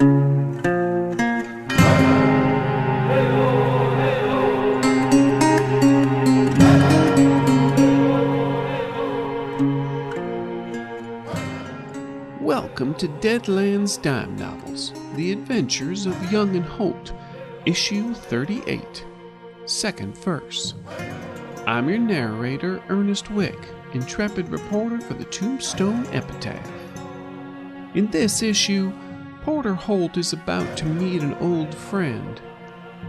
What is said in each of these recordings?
Welcome to Deadlands Dime Novels, The Adventures of Young and Holt, Issue 38, Second Verse. I'm your narrator, Ernest Wick, intrepid reporter for the Tombstone Epitaph. In this issue, Porter Holt is about to meet an old friend.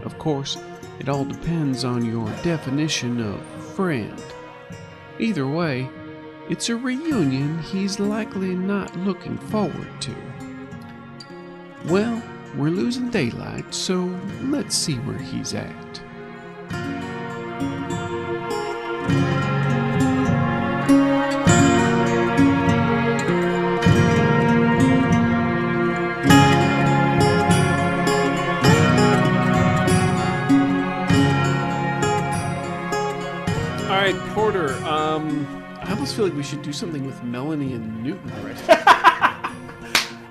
Of course, it all depends on your definition of friend. Either way, it's a reunion he's likely not looking forward to. Well, we're losing daylight, so let's see where he's at. All right, Porter, I almost feel like we should do something with Melanie and Newton right.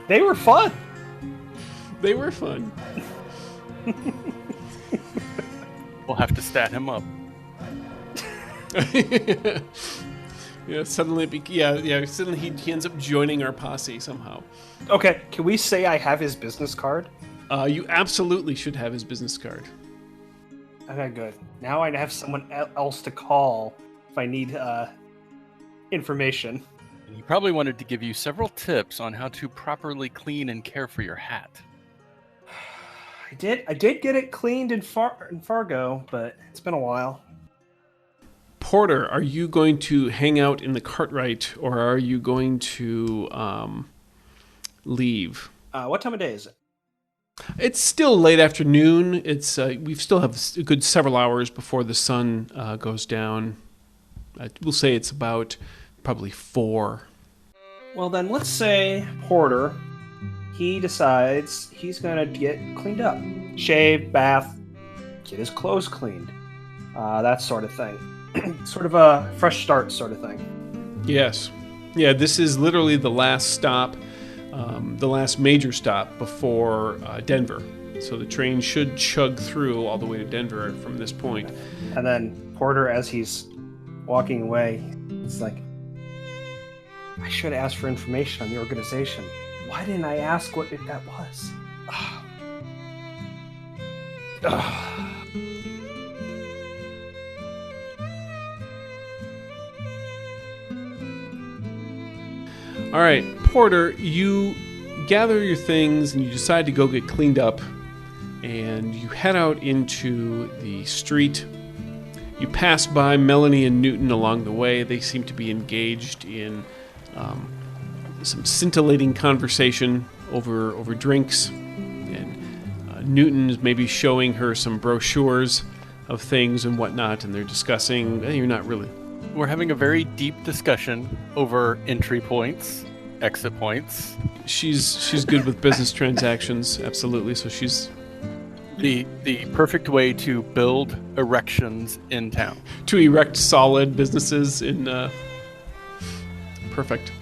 They were fun. They were fun. We'll have to stat him up. Suddenly he ends up joining our posse somehow. Okay, can we say I have his business card? You absolutely should have his business card. Okay, good. Now I have someone else to call if I need information. He probably wanted to give you several tips on how to properly clean and care for your hat. I did get it cleaned in Fargo, but it's been a while. Porter, are you going to hang out in the Cartwright, or are you going to leave? What time of day is it? It's still late afternoon. It's we still have a good several hours before the sun goes down. We'll say it's about probably 4. Well, then let's say Porter, he decides he's going to get cleaned up. Shave, bath, get his clothes cleaned. That sort of thing. Sort of a fresh start sort of thing. Yes. Yeah, this is literally the last stop, the last major stop before Denver. So the train should chug through all the way to Denver from this point. And then Porter, as he's walking away, it's like, I should have asked for information on the organization. Why didn't I ask what that was? All right, Porter, you gather your things and you decide to go get cleaned up, and you head out into the street. You pass by Melanie and Newton along the way. They seem to be engaged in some scintillating conversation over drinks, and Newton is maybe showing her some brochures of things and whatnot, and they're discussing. You're not really. We're having a very deep discussion over entry points, exit points. She's good with business transactions, absolutely. So she's the perfect way to build erections in town. To erect solid businesses in. Perfect.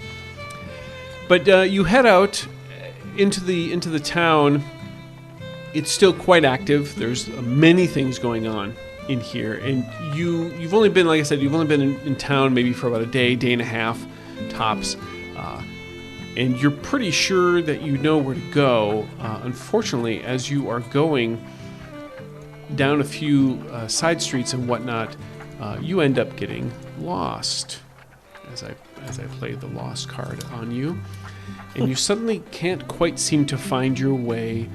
But you head out into the town. It's still quite active. There's many things going on in here, and you've only been, like I said, in town maybe for about a day and a half tops, and you're pretty sure that you know where to go. Unfortunately, as you are going down a few side streets and whatnot, you end up getting lost. As I play the lost card on you, and you suddenly can't quite seem to find your way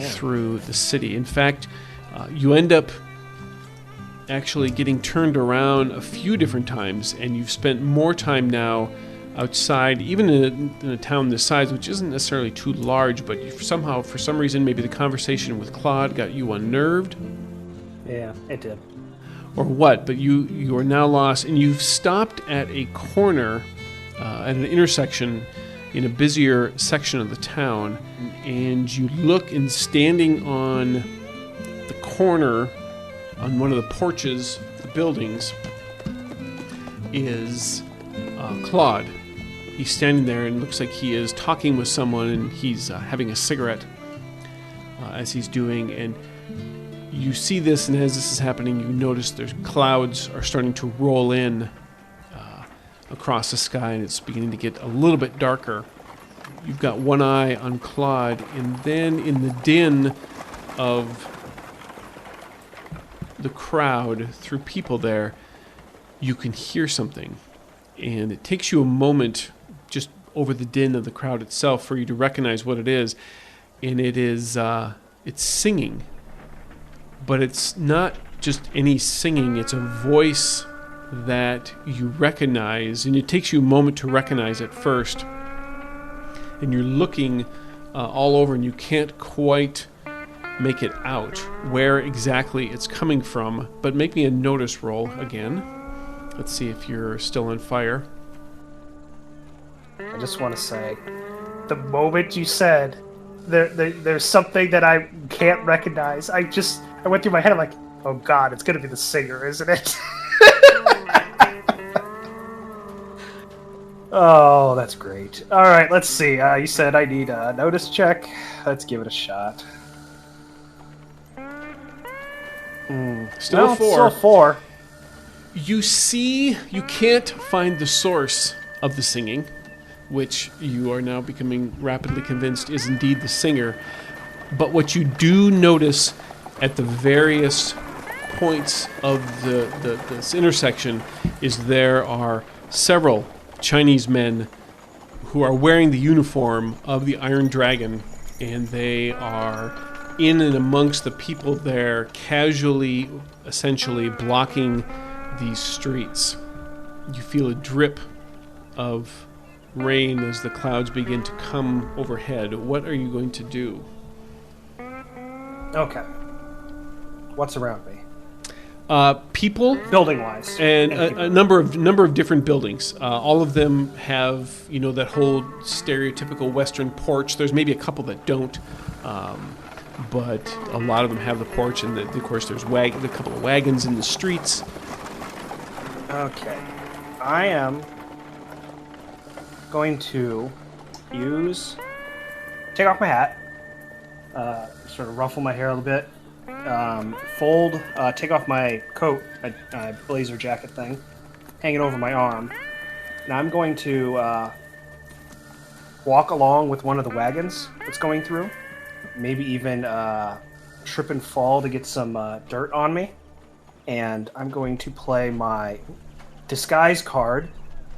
through the city. In fact, you end up actually getting turned around a few different times, and you've spent more time now outside, even in a town this size, which isn't necessarily too large, but somehow, for some reason, maybe the conversation with Claude got you unnerved. Yeah, it did. Or what, but you are now lost, and you've stopped at a corner, at an intersection in a busier section of the town, and you look, and standing on the corner, on one of the porches of the buildings, is Claude. He's standing there and looks like he is talking with someone, and he's having a cigarette. as he's doing, and you see this, and as this is happening, you notice there's clouds are starting to roll in across the sky, and it's beginning to get a little bit darker. You've got one eye on Claude, and then in the din of the crowd, through people there, you can hear something. And it takes you a moment, just over the din of the crowd itself, for you to recognize what it is. And it is, it's singing. But it's not just any singing, it's a voice that you recognize, and it takes you a moment to recognize it first. And you're looking all over, and you can't quite make it out where exactly it's coming from. But make me a notice roll again. Let's see if you're still on fire. I just want to say, the moment you said there's something that I can't recognize, I went through my head, I'm like, oh god, it's going to be the singer, isn't it? Oh, that's great. All right, let's see. You said I need a notice check. Let's give it a shot. Still a 4. Still a 4. You can't find the source of the singing, which you are now becoming rapidly convinced is indeed the singer. But what you do notice at the various points of this intersection is there are several Chinese men who are wearing the uniform of the Iron Dragon, and they are in and amongst the people there, casually, essentially blocking these streets. You feel a drip of rain as the clouds begin to come overhead. What are you going to do? Okay. What's around me? People, building-wise, and a number of different buildings. All of them have, that whole stereotypical Western porch. There's maybe a couple that don't, but a lot of them have the porch, and of course there's a couple of wagons in the streets. Okay, I am going to take off my hat, sort of ruffle my hair a little bit. Take off my coat, a blazer jacket thing, hang it over my arm. Now I'm going to walk along with one of the wagons that's going through, maybe even trip and fall to get some dirt on me, and I'm going to play my disguise card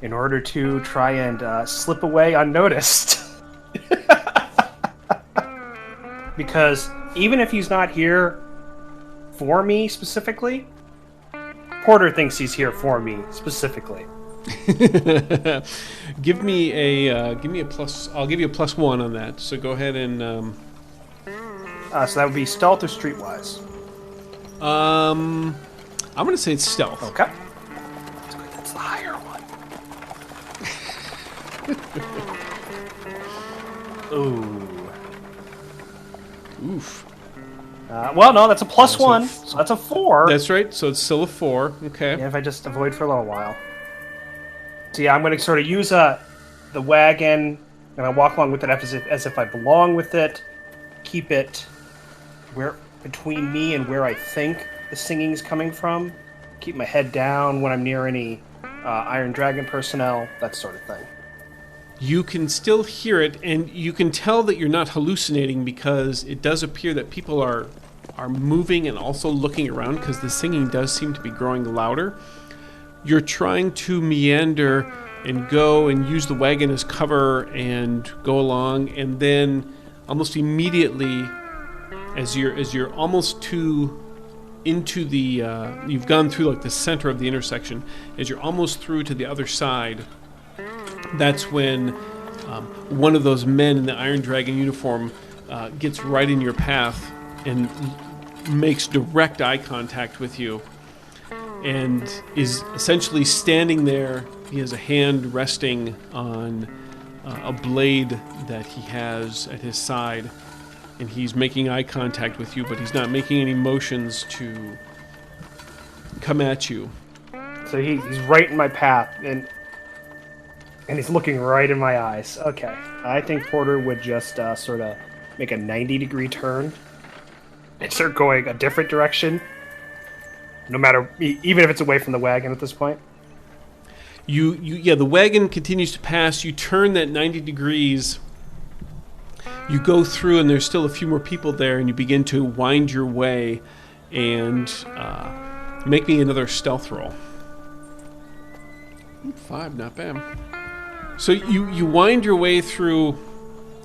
in order to try and slip away unnoticed. Because even if he's not here for me specifically, Porter thinks he's here for me specifically. Give me a plus. I'll give you a +1 on that. So go ahead and. So that would be stealth or streetwise. I'm gonna say it's stealth. Okay. That's good. That's the higher one. Ooh. Oof. Well, no, that's a +1, so that's a 4. That's right, so it's still a 4, okay. Yeah, if I just avoid for a little while. So yeah, I'm going to sort of use the wagon, and I walk along with it as if I belong with it, keep it between me and where I think the singing's coming from, keep my head down when I'm near any Iron Dragon personnel, that sort of thing. You can still hear it, and you can tell that you're not hallucinating, because it does appear that people are moving and also looking around, because the singing does seem to be growing louder. You're trying to meander and go and use the wagon as cover and go along, and then almost immediately, as you're almost into the you've gone through like the center of the intersection, as you're almost through to the other side, that's when one of those men in the Iron Dragon uniform gets right in your path and makes direct eye contact with you, and is essentially standing there. He has a hand resting on a blade that he has at his side, and he's making eye contact with you, but he's not making any motions to come at you. So he's right in my path, and he's looking right in my eyes. Okay. I think Porter would just sort of make a 90-degree turn and start going a different direction, no matter, even if it's away from the wagon at this point. The wagon continues to pass. You turn that 90 degrees. You go through, and there's still a few more people there, and you begin to wind your way, and make me another stealth roll. 5, not bad. So you wind your way through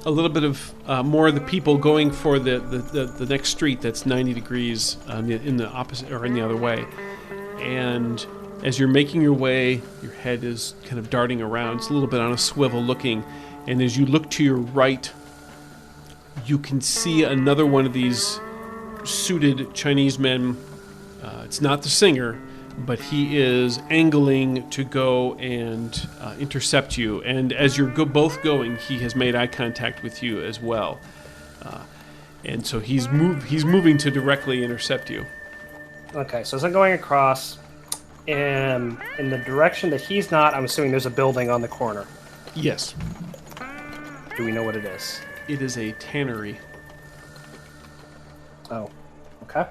a little bit of more of the people going for the next street that's 90 degrees in the opposite or in the other way. And as you're making your way, your head is kind of darting around. It's a little bit on a swivel looking. And as you look to your right, you can see another one of these suited Chinese men. It's not the singer, but he is angling to go and intercept you. And as you're both going, he has made eye contact with you as well. And so he's moving to directly intercept you. Okay, so as I'm going across, in the direction that he's not, I'm assuming there's a building on the corner. Yes. Do we know what it is? It is a tannery. Oh, okay.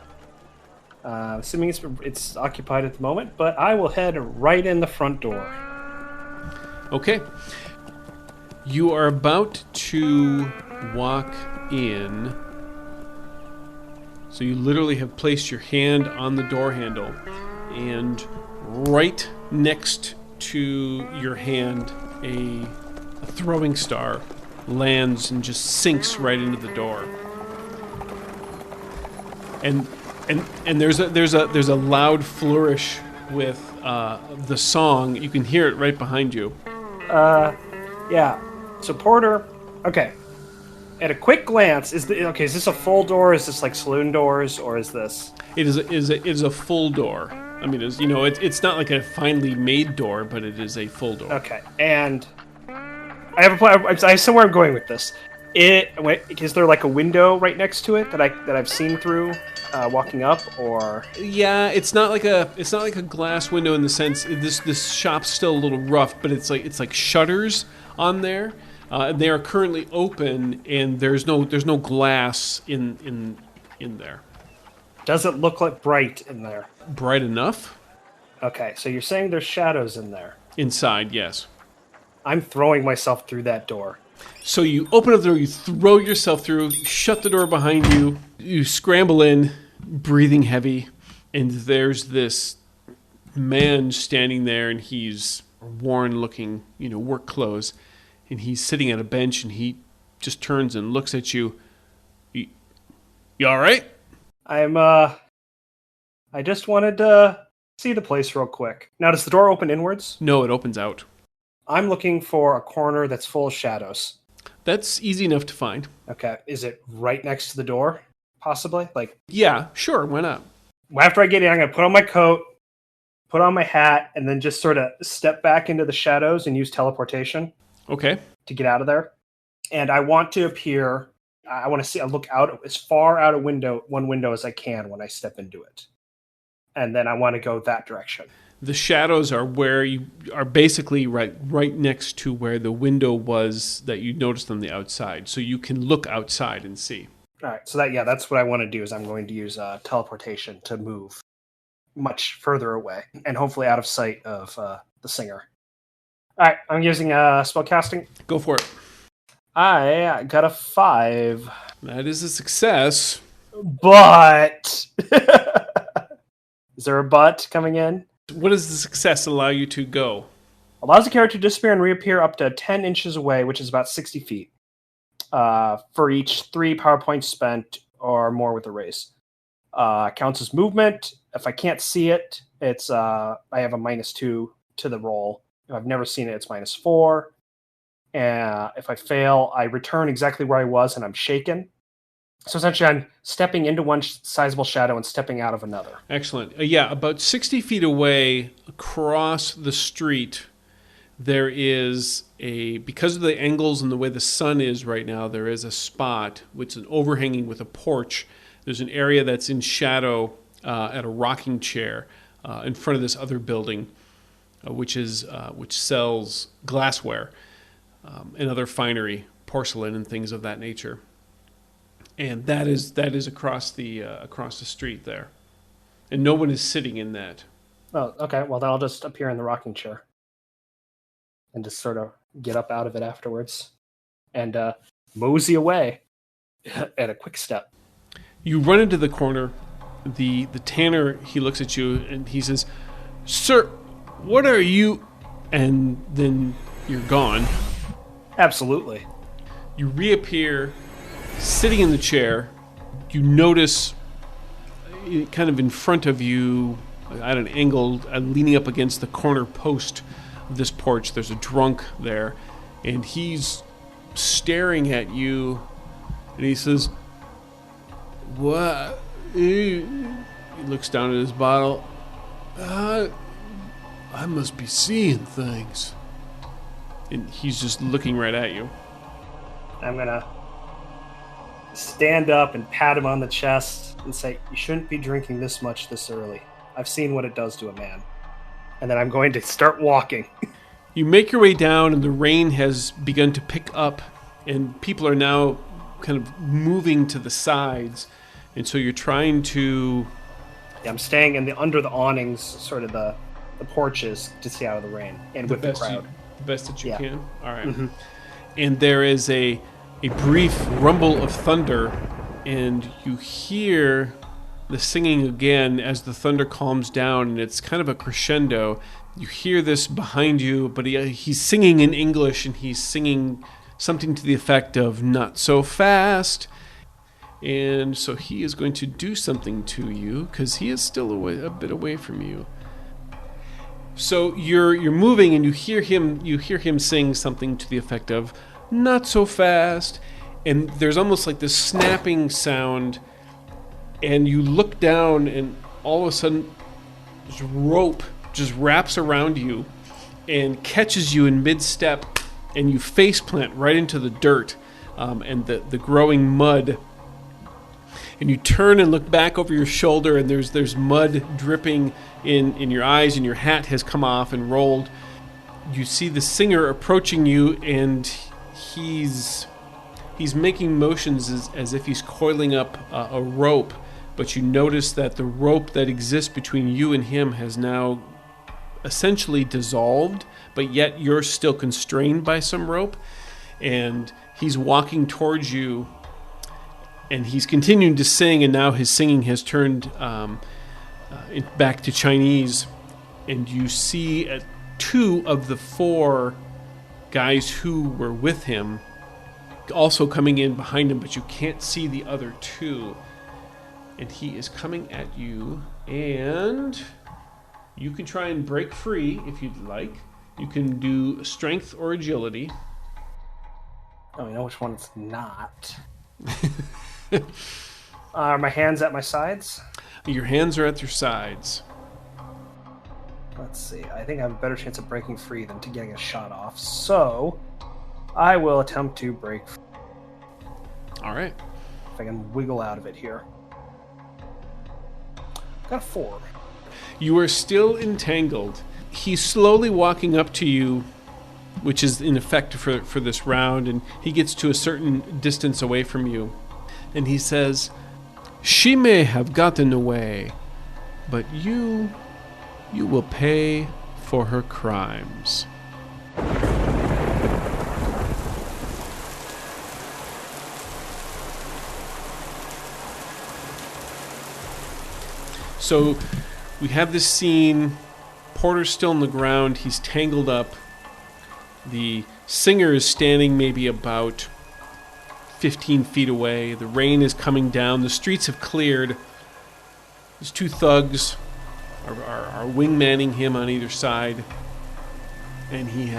Assuming it's occupied at the moment, but I will head right in the front door. Okay. You are about to walk in. So you literally have placed your hand on the door handle, and right next to your hand, a throwing star lands and just sinks right into the door. And there's a loud flourish with the song. You can hear it right behind you. Yeah. So Porter, okay. At a quick glance, is this a full door? Is this like saloon doors, or is this? It is a full door. I mean, it's not like a finely made door, but it is a full door. Okay, and I have a plan. I somewhere I'm going with this. Is there like a window right next to it that I've seen through walking up, or? Yeah, it's not like a glass window in the sense this shop's still a little rough, but it's like shutters on there. They are currently open, and there's no glass in there. Does it look like bright in there? Bright enough. Okay, so you're saying there's shadows in there. Inside, yes. I'm throwing myself through that door. So you open up the door, you throw yourself through, shut the door behind you, you scramble in, breathing heavy, and there's this man standing there, and he's worn-looking, work clothes, and he's sitting at a bench, and he just turns and looks at you. You all right? I just wanted to see the place real quick. Now, does the door open inwards? No, it opens out. I'm looking for a corner that's full of shadows. That's easy enough to find. Okay. Is it right next to the door, possibly? Yeah, sure, why not? After I get in, I'm going to put on my coat, put on my hat, and then just sort of step back into the shadows and use teleportation. Okay. To get out of there. And I want to appear, I want to look out as far out of one window as I can when I step into it. And then I want to go that direction. The shadows are where you are basically right next to where the window was that you noticed on the outside. So you can look outside and see. All right. So that's what I want to do is I'm going to use teleportation to move much further away and hopefully out of sight of the singer. All right. I'm using spellcasting. Go for it. I got a 5. That is a success. But is there a but coming in? What does the success allow you to go? Allows the character to disappear and reappear up to 10 inches away, which is about 60 feet, for each 3 power points spent or more with the race. Counts as movement. If I can't see it, it's I have a -2 to the roll. If I've never seen it, it's -4. If I fail, I return exactly where I was and I'm shaken. So essentially, I'm stepping into one sizable shadow and stepping out of another. Excellent. About 60 feet away across the street, there is because of the angles and the way the sun is right now, there is a spot which is overhanging with a porch. There's an area that's in shadow at a rocking chair in front of this other building, which sells glassware and other finery, porcelain and things of that nature. And that is across the street there, and no one is sitting in that. Oh, okay. Well, then I'll just appear in the rocking chair and just sort of get up out of it afterwards and mosey away at a quick step. You run into the corner. The tanner, he looks at you and he says, "Sir, what are you?" And then you're gone. Absolutely. You reappear sitting in the chair. You notice kind of in front of you at an angle, leaning up against the corner post of this porch, there's a drunk there, and he's staring at you, and he says, "What?" He looks down at his bottle. I must be seeing things. And he's just looking right at you. I'm going to stand up and pat him on the chest and say, "You shouldn't be drinking this much this early. I've seen what it does to a man." And then I'm going to start walking. You make your way down, and the rain has begun to pick up, and people are now kind of moving to the sides. And so you're trying to... Yeah, I'm staying under the awnings, sort of the porches, to stay out of the rain and with the crowd. The best that you can? All right. Mm-hmm. And there is a brief rumble of thunder, and you hear the singing again as the thunder calms down, and it's kind of a crescendo. You hear this behind you, but he's singing in English, and he's singing something to the effect of "not so fast." And so he is going to do something to you, because he is still a bit away from you. So you're moving, and you hear him sing something to the effect of "not so fast," and there's almost like this snapping sound, and you look down, and all of a sudden this rope just wraps around you and catches you in mid-step, and you face plant right into the dirt and the growing mud. And you turn and look back over your shoulder, and there's mud dripping in your eyes, and your hat has come off and rolled. You see the singer approaching you, and he's making motions as if he's coiling up a rope, but you notice that the rope that exists between you and him has now essentially dissolved, but yet you're still constrained by some rope, and he's walking towards you. And he's continuing to sing, and now his singing has turned back to Chinese. And you see two of the four guys who were with him also coming in behind him, but you can't see the other two. And he is coming at you, and you can try and break free if you'd like. You can do strength or agility. Oh, you know which one it's not. Are my hands at my sides? Your hands are at your sides. Let's see. I think I have a better chance of breaking free than to getting a shot off. So I will attempt to break free. All right. If I can wiggle out of it here. Got a 4. You are still entangled. He's slowly walking up to you, which is in effect for this round, and he gets to a certain distance away from you. And he says, "She may have gotten away, but you will pay for her crimes." So we have this scene. Porter's still on the ground. He's tangled up. The singer is standing maybe about 15 feet away. The rain is coming down. The streets have cleared. These two thugs are wingmanning him on either side, and he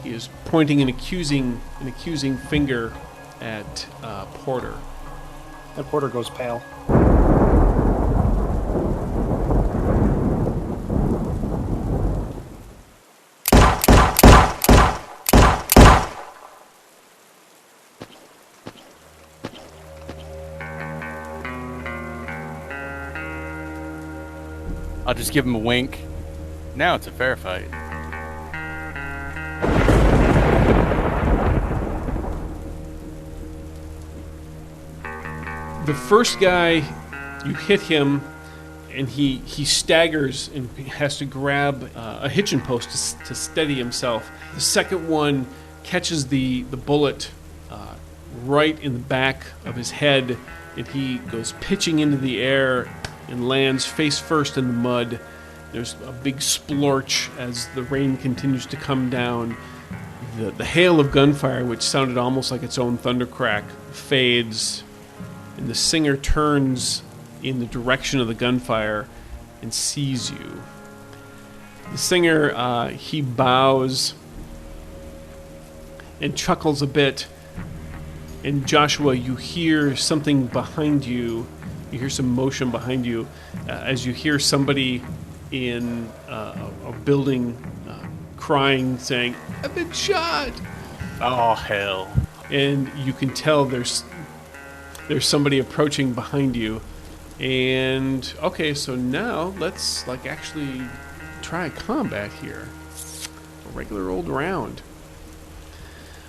is pointing an accusing finger at Porter. And Porter goes pale. I'll just give him a wink. Now it's a fair fight. The first guy, you hit him, and he staggers and has to grab a hitching post to steady himself. The second one catches the bullet right in the back of his head, and he goes pitching into the air and lands face first in the mud. There's a big splorch as the rain continues to come down. The hail of gunfire, which sounded almost like its own thundercrack, fades, and the singer turns in the direction of the gunfire and sees you. The singer, he bows and chuckles a bit. And Joshua, you hear something behind you. You hear some motion behind you as you hear somebody in a building crying, saying, "I've been shot!" Oh, hell. And you can tell there's somebody approaching behind you. And, okay, so now let's, actually try combat here. A regular old round.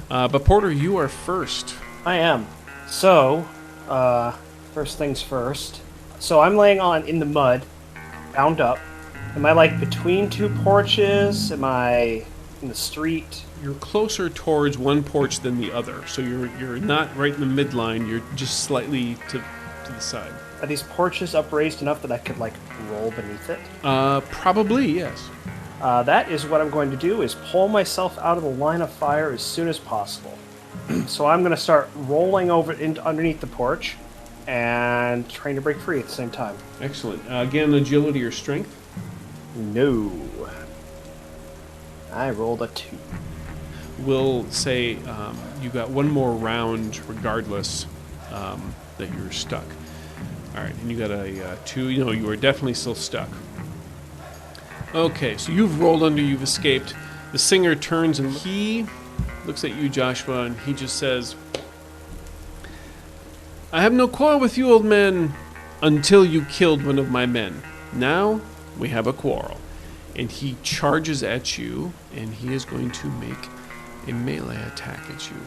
But Porter, you are first. I am. So, first things first. So I'm laying in the mud, bound up. Am I between two porches? Am I in the street? You're closer towards one porch than the other, so you're not right in the midline. You're just slightly to the side. Are these porches upraised enough that I could roll beneath it? Probably yes. That is what I'm going to do: is pull myself out of the line of fire as soon as possible. So I'm going to start rolling over underneath the porch and trying to break free at the same time. Excellent. Again, agility or strength? No. I rolled a 2. We'll say you got one more round regardless that you're stuck. All right, and you got a 2. You are definitely still stuck. Okay, so you've rolled under, you've escaped. The singer turns and he looks at you, Joshua, and he just says, "I have no quarrel with you, old man, until you killed one of my men. Now we have a quarrel." And he charges at you, and he is going to make a melee attack at you.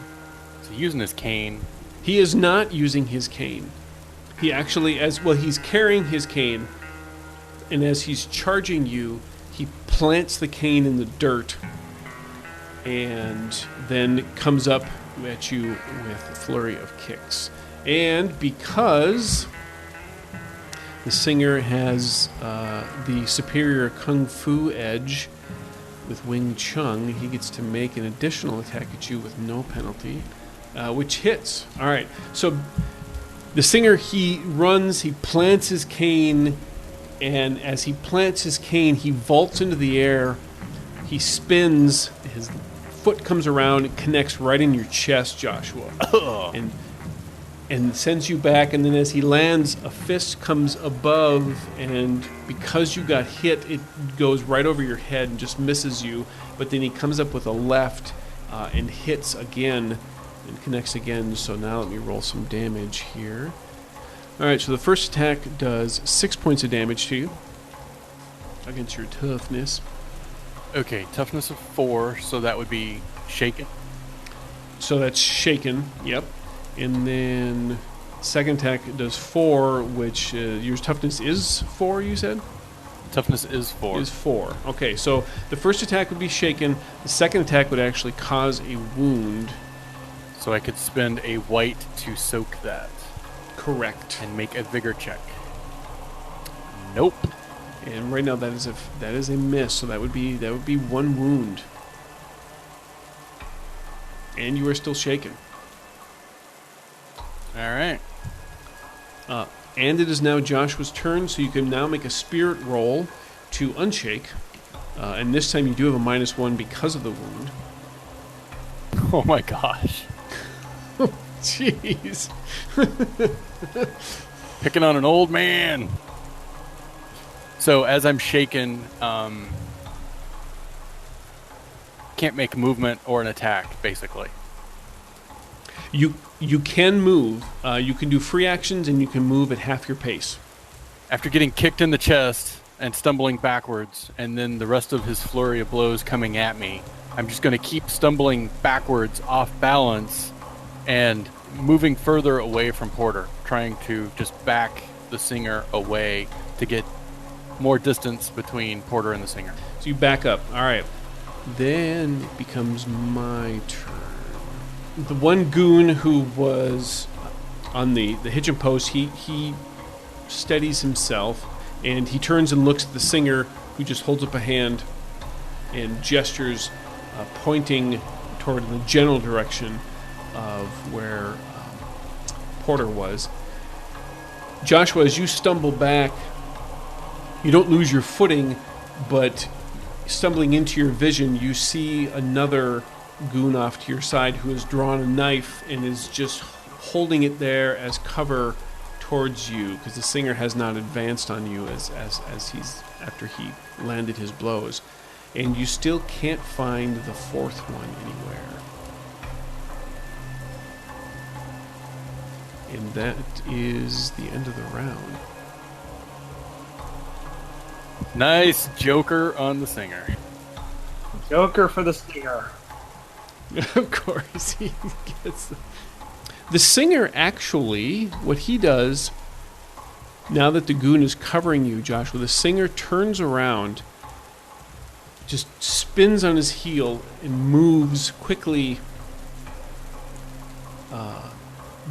So using his cane. He is not using his cane. He actually, he's carrying his cane, and as he's charging you, he plants the cane in the dirt and then comes up at you with a flurry of kicks. And because the singer has the superior kung fu edge with Wing Chun, he gets to make an additional attack at you with no penalty, which hits. All right, so the singer, he runs, he plants his cane, and as he plants his cane, he vaults into the air, he spins, his foot comes around, it connects right in your chest, Joshua, and sends you back. And then as he lands, a fist comes above, and because you got hit, it goes right over your head and just misses you. But then he comes up with a left and hits again and connects again. So now let me roll some damage here. All right, so the first attack does 6 points of damage to you against your toughness. Okay, toughness of 4, so that would be shaken. So that's shaken, yep. And then second attack does 4, which your toughness is 4, you said? Toughness is 4. Is 4. Okay, so the first attack would be shaken. The second attack would actually cause a wound. So I could spend a white to soak that. Correct. And make a vigor check. Nope. And right now that is a miss, so that would be 1 wound. And you are still shaken. All right. And it is now Joshua's turn, so you can now make a spirit roll to unshake. And this time you do have a -1 because of the wound. Oh my gosh. Jeez. Picking on an old man. So as I'm shaken, can't make a movement or an attack, basically. You can move. You can do free actions, and you can move at half your pace. After getting kicked in the chest and stumbling backwards, and then the rest of his flurry of blows coming at me, I'm just going to keep stumbling backwards off balance and moving further away from Porter, trying to just back the singer away to get more distance between Porter and the singer. So you back up. All right. Then it becomes my turn. The one goon who was on the hitching post, he steadies himself, and he turns and looks at the singer, who just holds up a hand and gestures, pointing toward the general direction of where Porter was. Joshua, as you stumble back, you don't lose your footing, but stumbling into your vision, you see another goon off to your side who has drawn a knife and is just holding it there as cover towards you, because the singer has not advanced on you as he's after he landed his blows, and you still can't find the fourth one anywhere. And that is the end of the round. Nice Joker on the singer. Joker for the stinger. Of course, he gets the singer. Actually, what he does now that the goon is covering you, Joshua, the singer turns around, just spins on his heel, and moves quickly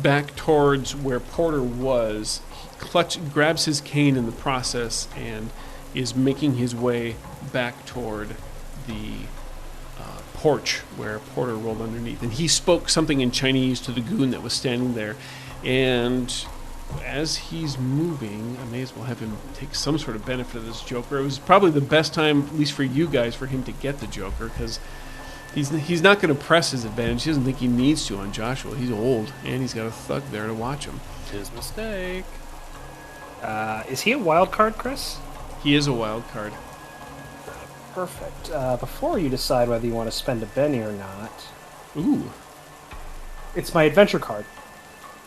back towards where Porter was. He grabs his cane in the process and is making his way back toward the porch where Porter rolled underneath. And he spoke something in Chinese to the goon that was standing there. And as he's moving, I may as well have him take some sort of benefit of this Joker. It was probably the best time, at least for you guys, for him to get the Joker, because he's not going to press his advantage. He doesn't think he needs to on Joshua. He's old, and he's got a thug there to watch him. His mistake. Is he a wild card, Chris? He is a wild card. Perfect. Before you decide whether you want to spend a Benny or not... Ooh. It's my adventure card.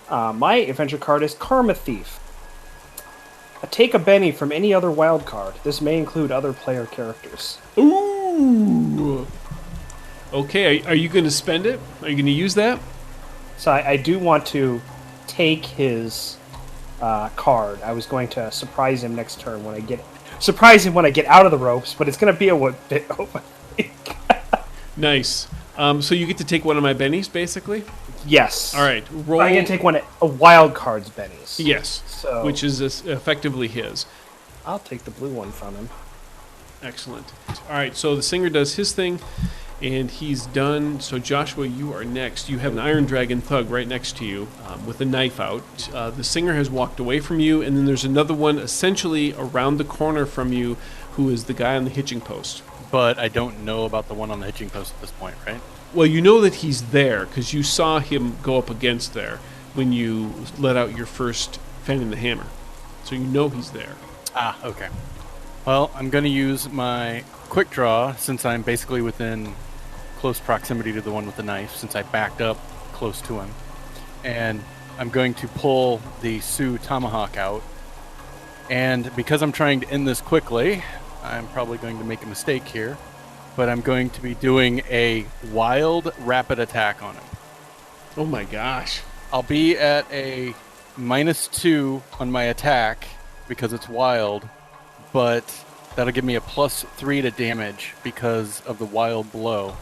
My adventure card is Karma Thief. Take a Benny from any other wild card. This may include other player characters. Ooh. Okay, are you going to spend it? Are you going to use that? So I do want to take his card. I was going to surprise him next turn when I get out of the ropes, but it's going to be a bit over. Nice. So you get to take one of my bennies, basically? Yes. All right. Roll. I'm going to take a wild card's bennies. Yes. So which is effectively his. I'll take the blue one from him. Excellent. All right. So the singer does his thing, and he's done. So Joshua, you are next. You have an Iron Dragon thug right next to you with a knife out. The singer has walked away from you, and then there's another one essentially around the corner from you, who is the guy on the hitching post. But I don't know about the one on the hitching post at this point, right? Well, you know that he's there because you saw him go up against there when you let out your first Fanning the Hammer. So you know he's there. Ah, okay. Well, I'm going to use my quick draw since I'm basically within close proximity to the one with the knife, since I backed up close to him. And I'm going to pull the Sioux Tomahawk out. And because I'm trying to end this quickly, I'm probably going to make a mistake here, but I'm going to be doing a wild rapid attack on him. Oh my gosh. I'll be at a -2 on my attack because it's wild, but that'll give me a +3 to damage because of the wild blow,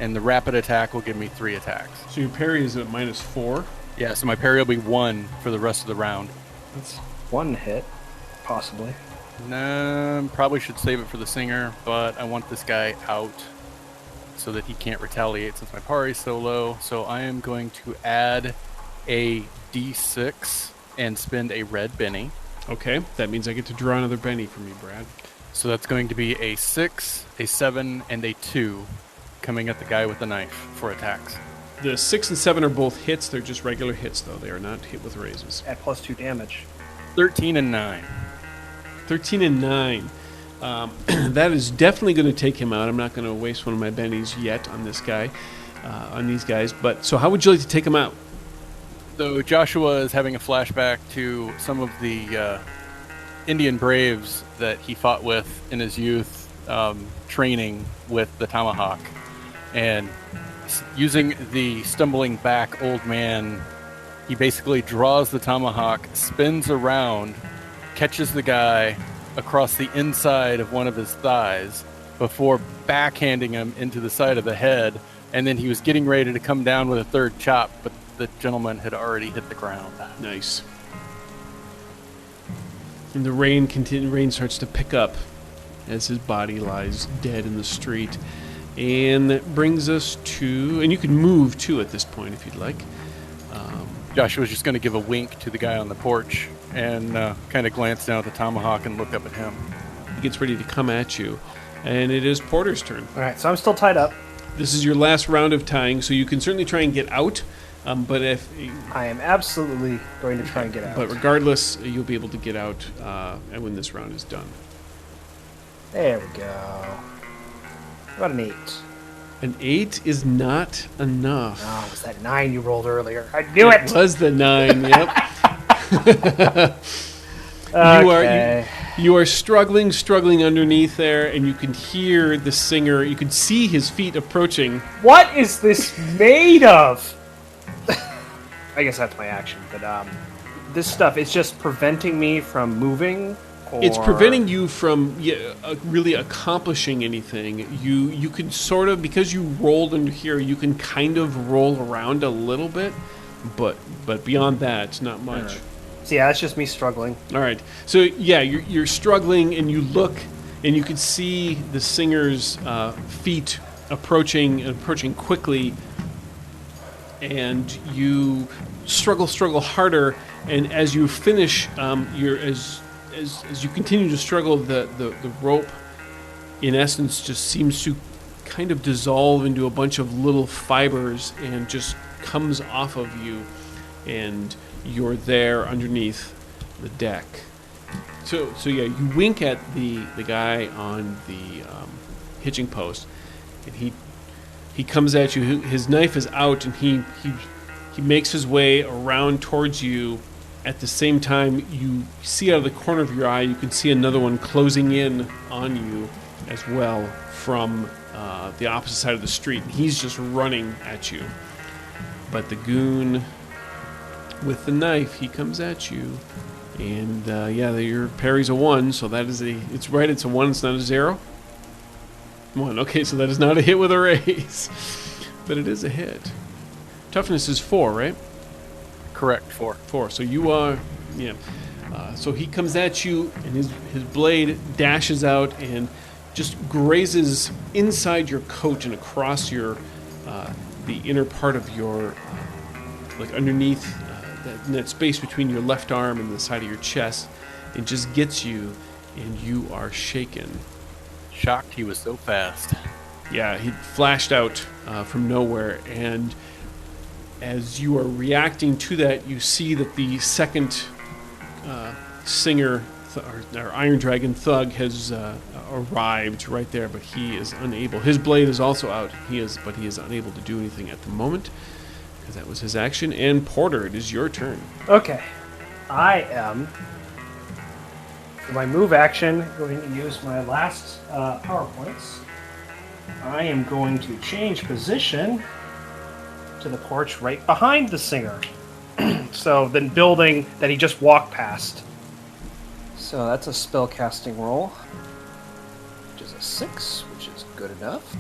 and the rapid attack will give me 3 attacks. So your parry is at -4? Yeah, so my parry will be 1 for the rest of the round. That's one hit, possibly. No, probably should save it for the singer, but I want this guy out so that he can't retaliate since my parry is so low. So I am going to add a D6 and spend a red Benny. Okay, that means I get to draw another Benny from you, Brad. So that's going to be a 6, a 7, and a 2 coming at the guy with the knife for attacks. The 6 and 7 are both hits. They're just regular hits, though. They are not hit with raises. At +2 damage. 13 and 9. 13 and 9. That is definitely going to take him out. I'm not going to waste one of my bennies yet on this guy, on these guys. But so how would you like to take him out? So Joshua is having a flashback to some of the Indian braves that he fought with in his youth, training with the tomahawk, and using the stumbling back old man he basically draws the tomahawk, spins around, catches the guy across the inside of one of his thighs before backhanding him into the side of the head, and then he was getting ready to come down with a third chop, but the gentleman had already hit the ground. Nice. And the rain starts to pick up as his body lies dead in the street. And that brings us to... And you can move, too, at this point, if you'd like. Joshua was just going to give a wink to the guy on the porch and kind of glance down at the tomahawk and look up at him. He gets ready to come at you. And it is Porter's turn. All right, so I'm still tied up. This is your last round of tying, so you can certainly try and get out. But if... I am absolutely going to try and get out. But regardless, you'll be able to get out when this round is done. There we go. About an 8. An 8 is not enough. Oh, it was that 9 you rolled earlier. I knew it! It was the 9, yep. Okay. You are struggling underneath there, and you can hear the singer. You can see his feet approaching. What is this made of? I guess that's my action, but this stuff is just preventing me from moving. Or... It's preventing you from really accomplishing anything. You can sort of, because you rolled under here, you can kind of roll around a little bit, but beyond that, not much. Right. So yeah, that's just me struggling. All right. So yeah, you're struggling, and you look, and you can see the singer's feet approaching quickly, and you struggle harder, and as you finish, as you continue to struggle, the rope, in essence, just seems to kind of dissolve into a bunch of little fibers and just comes off of you, and you're there underneath the deck. So yeah, you wink at the guy on the hitching post, and he comes at you. His knife is out, and he makes his way around towards you. At the same time, you see out of the corner of your eye, you can see another one closing in on you as well from the opposite side of the street. And he's just running at you. But the goon with the knife, he comes at you. And your parry's a 1, so that is it's a 1, it's not a 0. 1, okay, so that is not a hit with a raise. But it is a hit. Toughness is 4, right? Correct, 4. 4. So you are, so he comes at you, and his blade dashes out and just grazes inside your coat and across your, the inner part of your, like underneath that space between your left arm and the side of your chest, and just gets you, and you are shaken. Shocked he was so fast. Yeah, he flashed out from nowhere, and as you are reacting to that, you see that the second singer, or Iron Dragon thug, has arrived right there, but he is unable. His blade is also out. But he is unable to do anything at the moment, because that was his action. And Porter, it is your turn. Okay. I am, for my move action, going to use my last power points. I am going to change position to the porch right behind the singer. So the building that he just walked past. So that's a spell casting roll, which is a 6, which is good enough.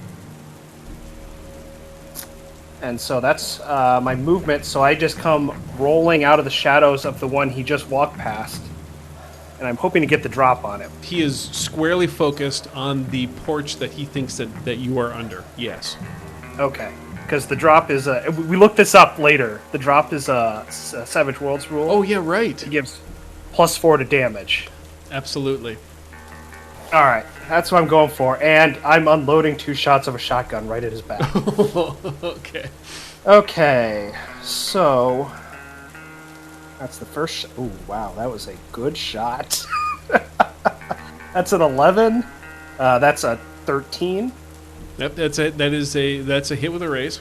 And so that's my movement, so I just come rolling out of the shadows of the one he just walked past. And I'm hoping to get the drop on him. He is squarely focused on the porch that he thinks that you are under. Yes. Okay. Because the drop is we looked this up later. The drop is a Savage Worlds rule. Oh, yeah, right. It gives +4 to damage. Absolutely. All right. That's what I'm going for. And I'm unloading 2 shots of a shotgun right at his back. Okay. Okay. So that's the first. Oh, wow. That was a good shot. That's an 11. That's a 13. Yep, that's a hit with a raise.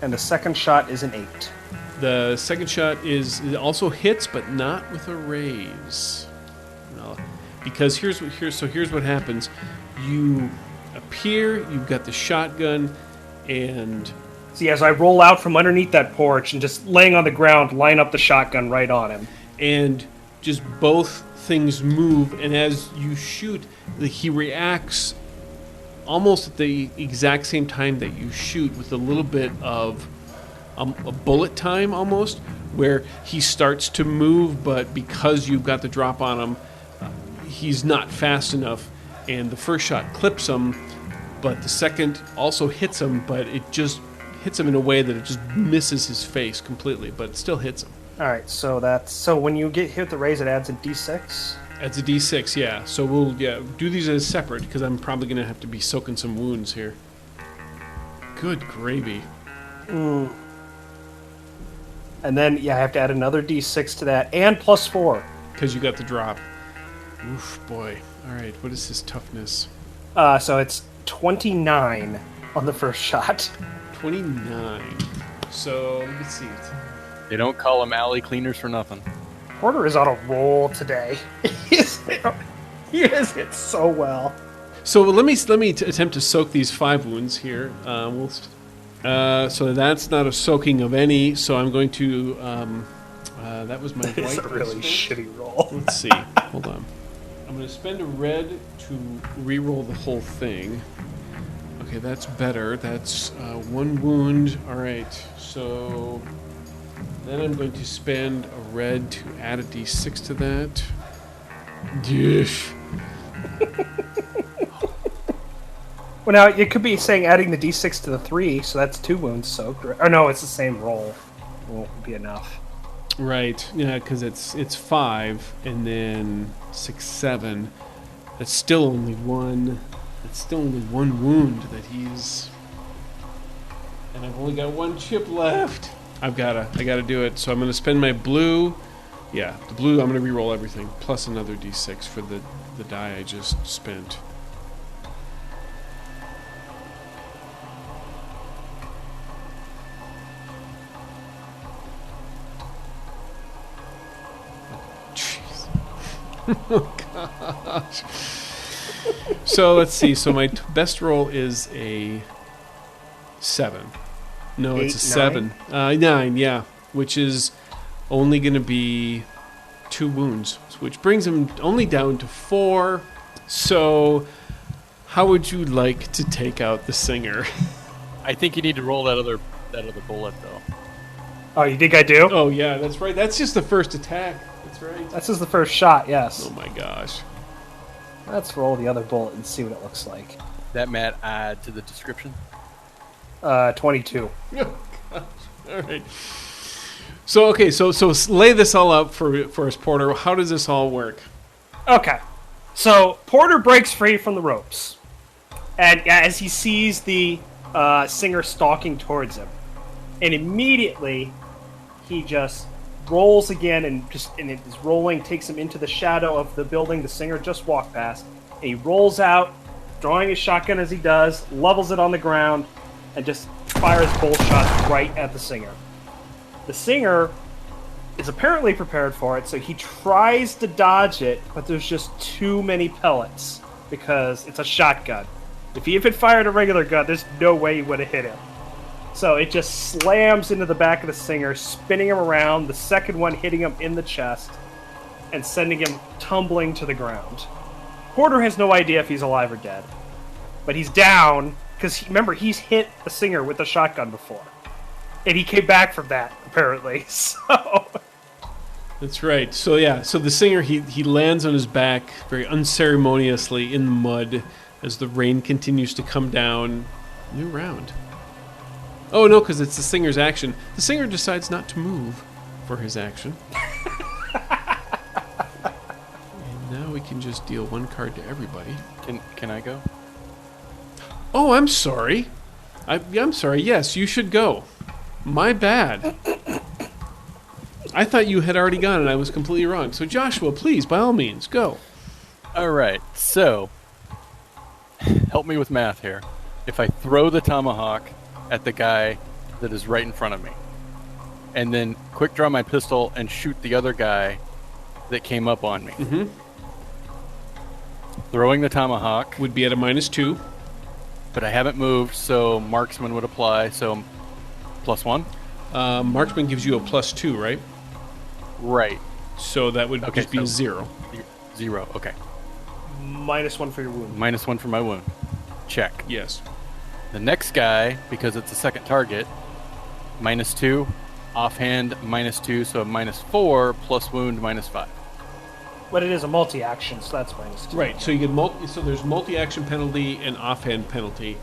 And the second shot is an 8. The second shot it also hits, but not with a raise. No, because here's what happens. You appear, you've got the shotgun, and So as I roll out from underneath that porch and just laying on the ground, line up the shotgun right on him. And just both things move, and as you shoot, he reacts almost at the exact same time that you shoot, with a little bit of a bullet time almost, where he starts to move, but because you've got the drop on him, he's not fast enough, and the first shot clips him, but the second also hits him, but it just hits him in a way that it just misses his face completely, but it still hits him. All right, so when you get hit with the raise, it adds a d6. Adds a d6, yeah. So we'll do these as separate, because I'm probably going to have to be soaking some wounds here. Good gravy. And then, I have to add another d6 to that, and +4. Because you got the drop. Oof, boy. All right, what is his toughness? So it's 29 on the first shot. 29. So, let me see. They don't call them alley cleaners for nothing. Porter is on a roll today. He has hit so well. So let me attempt to soak these 5 wounds here. So that's not a soaking of any. So I'm going to. That was my white. It's a really shitty roll. Let's see. Hold on. I'm going to spend a red to re-roll the whole thing. Okay, that's better. That's 1 wound. All right. So then I'm going to spend a red to add a d6 to that. Dish. Well, now it could be saying adding the d6 to the 3, so that's 2 wounds soaked. Or no, it's the same roll. It won't be enough. Right. Yeah, because it's 5 and then 6, 7. That's still only 1. That's still only 1 wound that he's. And I've only got 1 chip left. I gotta do it. So I'm gonna spend my blue. Yeah, the blue. I'm gonna re-roll everything plus another d6 for the die I just spent. Jeez. Oh gosh. So let's see. So my best roll is a 7. No, it's a 7. 9, yeah. Which is only going to be 2 wounds, which brings him only down to 4. So, how would you like to take out the singer? I think you need to roll that other bullet, though. Oh, you think I do? Oh, yeah, that's right. That's just the first attack. That's right. That's just the first shot, yes. Oh, my gosh. Let's roll the other bullet and see what it looks like. That Matt add to the description? 22. Oh, gosh. All right. So, okay, so lay this all out for us, Porter. How does this all work? Okay. So, Porter breaks free from the ropes. And as he sees the singer stalking towards him. And immediately, he just rolls again, and his rolling takes him into the shadow of the building the singer just walked past. And he rolls out, drawing his shotgun as he does, levels it on the ground, and just fires both shots right at the singer. The singer is apparently prepared for it, so he tries to dodge it, but there's just too many pellets because it's a shotgun. If he had fired a regular gun, there's no way he would have hit him. So it just slams into the back of the singer, spinning him around, the second one hitting him in the chest, and sending him tumbling to the ground. Porter has no idea if he's alive or dead, but he's down, because remember, he's hit the singer with a shotgun before. And he came back from that, apparently. So That's right. So yeah, so the singer, he lands on his back very unceremoniously in the mud as the rain continues to come down. New round. Oh no, because it's the singer's action. The singer decides not to move for his action. And now we can just deal 1 card to everybody. Can I go? Oh, I'm sorry. I'm sorry. Yes, you should go. My bad. I thought you had already gone, and I was completely wrong. So Joshua, please, by all means, go. All right. So, help me with math here. If I throw the tomahawk at the guy that is right in front of me, and then quick draw my pistol and shoot the other guy that came up on me. Mm-hmm. Throwing the tomahawk Would be at a -2. but I haven't moved, so marksman would apply. So +1? Marksman gives you a +2, right? Right. So that would Okay, just be so- a 0. 0. Okay. -1 for your wound. -1 for my wound. Check. Yes. The next guy, because it's a second target, -2. Offhand, -2, so a -4 plus wound, -5. But it is a multi-action, so that's -2. Right. So you get so there's multi-action penalty and offhand penalty.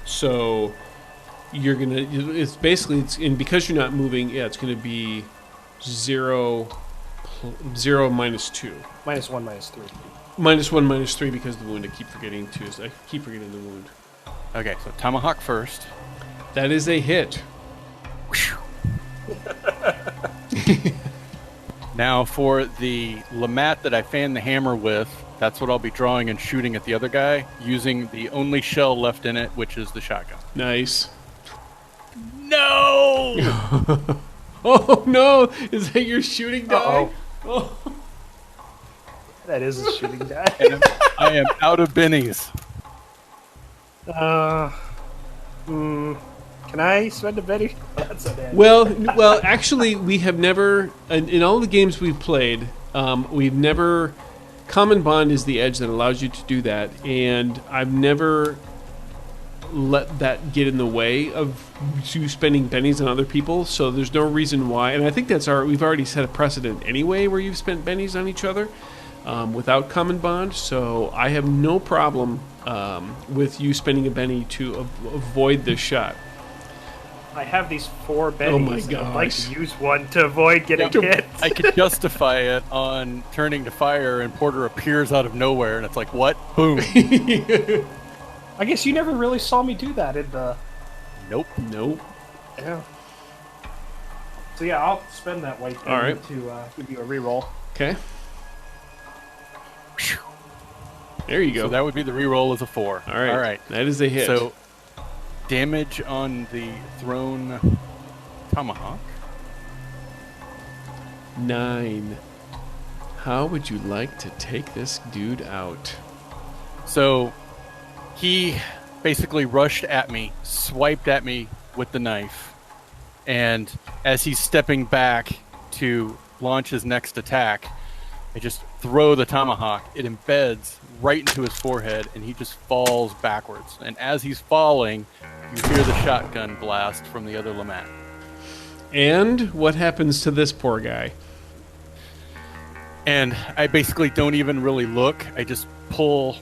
So you're gonna. It's basically and because you're not moving. Yeah, it's gonna be 0, 0 -2. -1, -3. -1, -3 because of the wound. I keep forgetting I keep forgetting the wound. Okay, so Tomahawk first. That is a hit. Now for the Lamat that I fan the hammer with, that's what I'll be drawing and shooting at the other guy, using the only shell left in it, which is the shotgun. Nice. No! Oh no! Is that your shooting die? Oh. That is a shooting die. And I am out of bennies. Can I spend a Betty? That's an end. Well, actually, we have never in all the games we've played, we've never. Common Bond is the edge that allows you to do that, and I've never let that get in the way of you spending bennies on other people. So there's no reason why, and I think we've already set a precedent anyway where you've spent bennies on each other without Common Bond. So I have no problem with you spending a benny to avoid this shot. I have these 4 bennies. Oh my and I'd like gosh. to use one to avoid getting hit. I could justify it on turning to fire, and Porter appears out of nowhere, and it's like, what? Boom. I guess you never really saw me do that in the... Nope. Yeah. So yeah, I'll spend that white All penny right. to give you a reroll. Okay. There you go. So that would be the reroll as a 4. All right. All right. That is a hit. So damage on the thrown tomahawk. 9. How would you like to take this dude out? So he basically rushed at me, swiped at me with the knife, and as he's stepping back to launch his next attack, I just throw the tomahawk. It embeds right into his forehead, and he just falls backwards. And as he's falling, you hear the shotgun blast from the other Lamat. And what happens to this poor guy? And I basically don't even really look. I just pull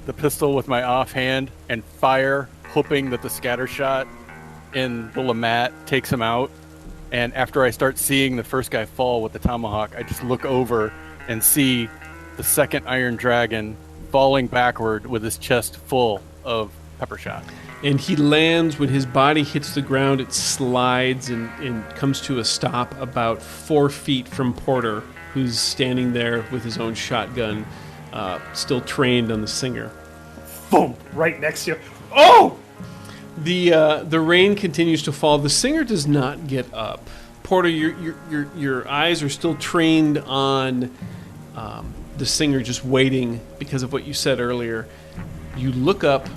the pistol with my offhand and fire, hoping that the scatter shot in the Lamat takes him out. And after I start seeing the first guy fall with the tomahawk, I just look over and see the second Iron Dragon falling backward with his chest full of pepper shot. And he lands, when his body hits the ground, it slides and comes to a stop about 4 feet from Porter, who's standing there with his own shotgun, still trained on the Singer. Boom! Right next to you. Oh! The rain continues to fall. The Singer does not get up. Porter, your eyes are still trained on the Singer, just waiting because of what you said earlier. You look up.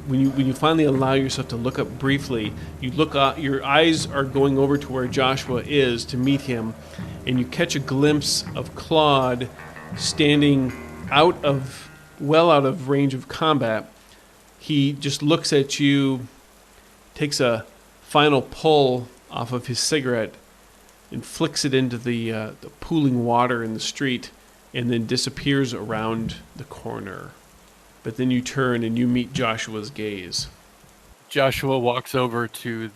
When you finally allow yourself to look up briefly, you look up. Your eyes are going over to where Joshua is to meet him, and you catch a glimpse of Claude standing well out of range of combat. He just looks at you, takes a final pull off of his cigarette, and flicks it into the pooling water in the street, and then disappears around the corner. But then you turn and you meet Joshua's gaze. Joshua walks over to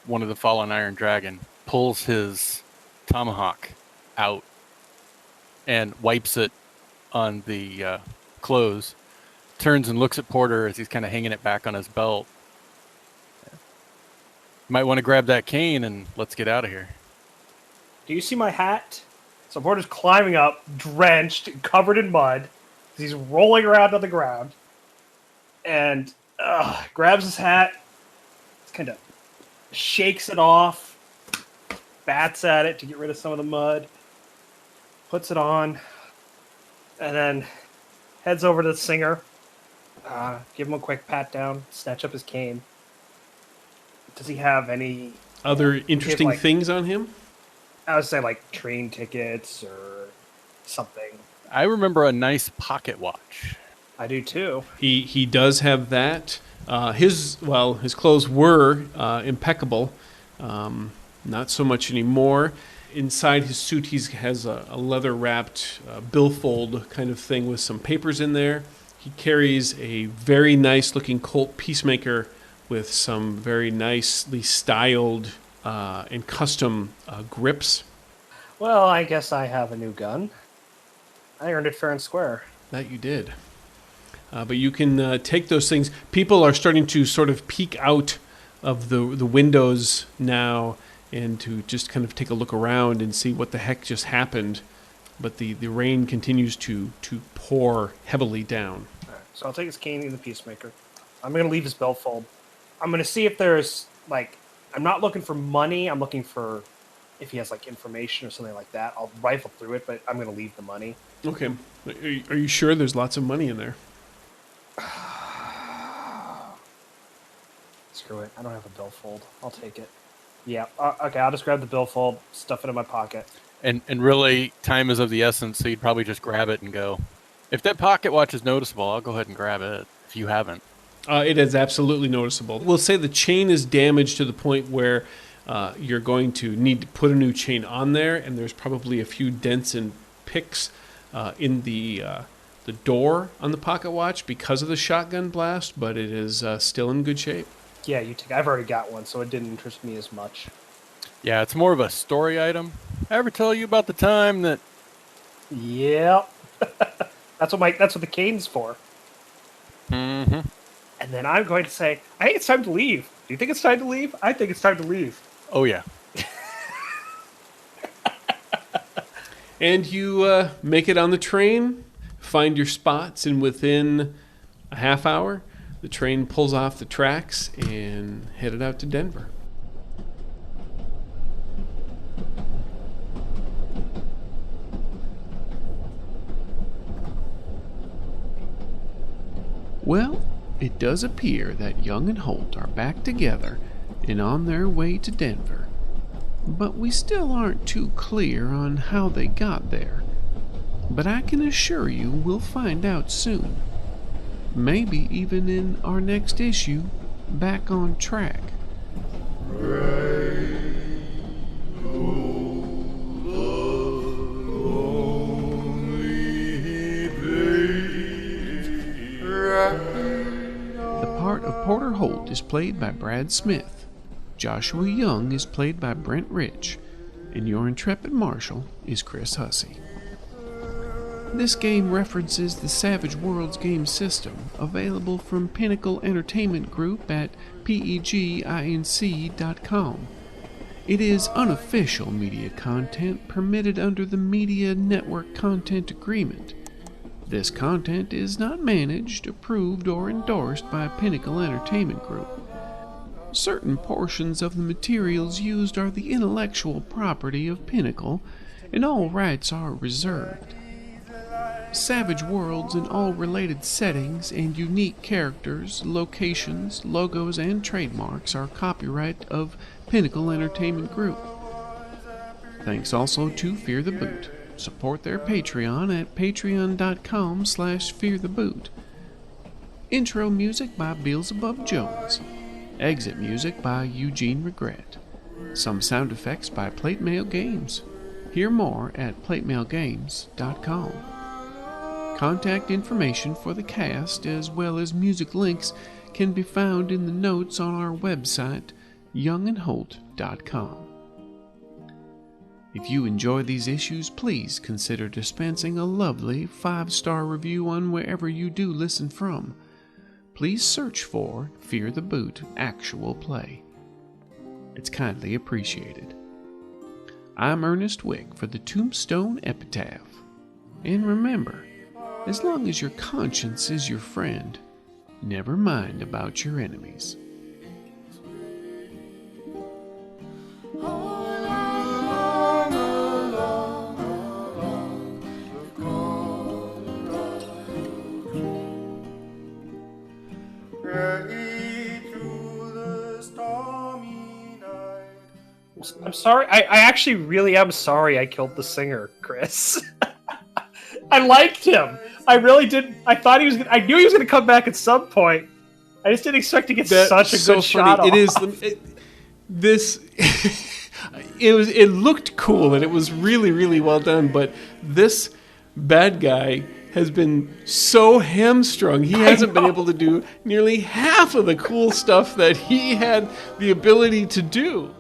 one of the fallen Iron Dragon, pulls his tomahawk out, and wipes it on the clothes, turns and looks at Porter as he's kind of hanging it back on his belt. Might want to grab that cane and let's get out of here. Do you see my hat? So Porter's climbing up, drenched, covered in mud. He's rolling around on the ground. And grabs his hat, kind of shakes it off, bats at it to get rid of some of the mud, puts it on, and then heads over to the Singer. Give him a quick pat down, snatch up his cane. Does he have any Other interesting like- things on him? I would say like train tickets or something? I remember a nice pocket watch. I do too. He does have that. His clothes were impeccable. Not so much anymore. Inside his suit, he has a leather-wrapped billfold kind of thing with some papers in there. He carries a very nice-looking Colt Peacemaker with some very nicely styled and custom grips. Well, I guess I have a new gun. I earned it fair and square. That you did. But you can take those things. People are starting to sort of peek out of the windows now and to just kind of take a look around and see what the heck just happened. But the rain continues to pour heavily down. All right, so I'll take his cane and the Peacemaker. I'm going to leave his billfold. I'm going to see if there's, like, I'm not looking for money. I'm looking for if he has, like, information or something like that. I'll rifle through it, but I'm going to leave the money. Okay. Are you sure there's lots of money in there? Screw it. I don't have a billfold. I'll take it. Yeah. Okay, I'll just grab the billfold, stuff it in my pocket. And really, time is of the essence, so you'd probably just grab it and go. If that pocket watch is noticeable, I'll go ahead and grab it, if you haven't. It is absolutely noticeable. We'll say the chain is damaged to the point where you're going to need to put a new chain on there, and there's probably a few dents and picks in the door on the pocket watch because of the shotgun blast, but it is still in good shape. Yeah, you take. I've already got one, so it didn't interest me as much. Yeah, it's more of a story item. I ever tell you about the time that... Yeah. That's what the cane's for. Mm-hmm. And then I'm going to say, I think it's time to leave. Do you think it's time to leave? I think it's time to leave. Oh, yeah. And you make it on the train, find your spots, and within a half hour, the train pulls off the tracks and headed out to Denver. Well, it does appear that Young and Holt are back together and on their way to Denver. But we still aren't too clear on how they got there. But I can assure you we'll find out soon. Maybe even in our next issue, Back on Track. The part of Porter Holt is played by Brad Smith. Joshua Young is played by Brent Rich. And your intrepid marshal is Chris Hussey. This game references the Savage Worlds game system, available from Pinnacle Entertainment Group at peginc.com. It is unofficial media content permitted under the Media Network Content Agreement. This content is not managed, approved, or endorsed by Pinnacle Entertainment Group. Certain portions of the materials used are the intellectual property of Pinnacle, and all rights are reserved. Savage Worlds and all related settings and unique characters, locations, logos, and trademarks are copyright of Pinnacle Entertainment Group. Thanks also to Fear the Boot. Support their Patreon at patreon.com/feartheboot. Intro music by Beelzebub Jones. Exit music by Eugene Regret. Some sound effects by Plate Mail Games. Hear more at platemailgames.com. Contact information for the cast as well as music links can be found in the notes on our website, youngandholt.com. If you enjoy these issues, please consider dispensing a lovely 5-star review on wherever you do listen from. Please search for Fear the Boot Actual Play. It's kindly appreciated. I'm Ernest Wick for the Tombstone Epitaph. And remember, as long as your conscience is your friend, never mind about your enemies. Through the stormy I'm sorry. I actually really am sorry I killed the singer, Chris. I liked him. I really did. I thought he was. I knew he was going to come back at some point. I just didn't expect to get such a good shot off. It is. This. It looked cool and it was really, really well done. But this bad guy has been so hamstrung. He hasn't been able to do nearly half of the cool stuff that he had the ability to do.